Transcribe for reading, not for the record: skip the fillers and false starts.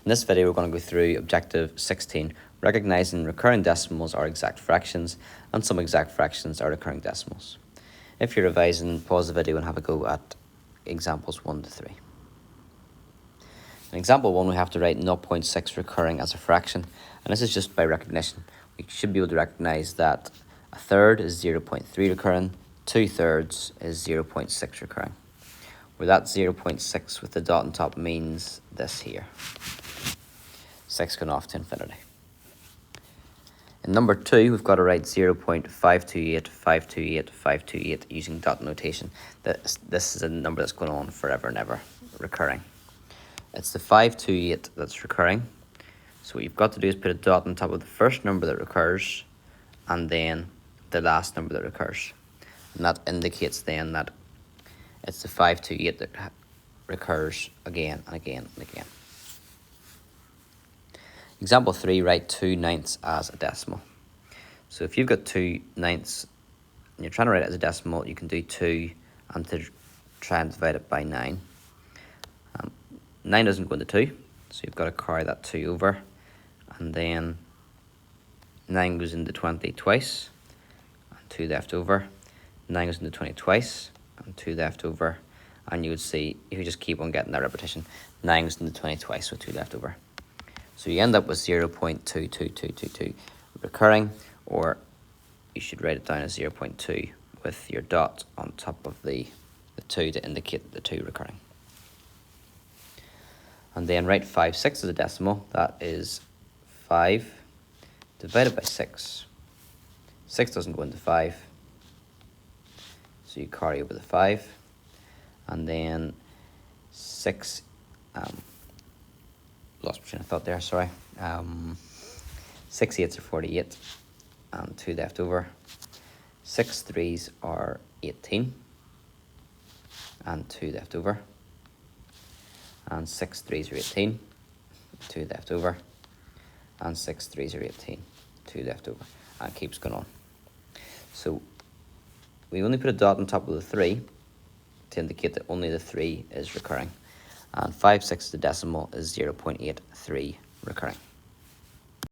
In this video, we're going to go through Objective 16, recognizing recurring decimals are exact fractions and some exact fractions are recurring decimals. If you're revising, pause the video and have a go at examples 1 to 3. In example 1, we have to write 0.6 recurring as a fraction, and this is just by recognition. We should be able to recognize that a third is 0.3 recurring, 2/3 is 0.6 recurring, where that 0.6 with the dot on top means this here. 6 going off to infinity. In number 2, we've got to write 0.528, 528, 528 using dot notation. This is a number that's going on forever and ever, recurring. It's the 528 that's recurring. So what you've got to do is put a dot on top of the first number that recurs and then the last number that recurs. And that indicates then that it's the 528 that recurs again and again and again. Example 3, write 2/9 as a decimal. So if you've got 2/9 and you're trying to write it as a decimal, you can do 2 and to try and divide it by 9. 9 doesn't go into 2, so you've got to carry that 2 over. And then 9 goes into 20 twice, and 2 left over. 9 goes into 20 twice, and 2 left over. And you would see, if you just keep on getting that repetition, 9 goes into 20 twice, with 2 left over. So you end up with 0.22222 recurring, or you should write it down as 0.2 with your dot on top of the 2 to indicate the 2 recurring. And then write 5/6 as a decimal. That is 5 divided by 6. 6 doesn't go into 5, so you carry over the 5. And then 6, lost my train of thought there, sorry. 6 8s are 48, and 2 left over. 6 3s are 18, and 2 left over. And 6 3s are 18, 2 left over. And 6 3s are 18, 2 left over. And it keeps going on. So we only put a dot on top of the 3 to indicate that only the 3 is recurring. And 5/6 the decimal is 0.83 recurring.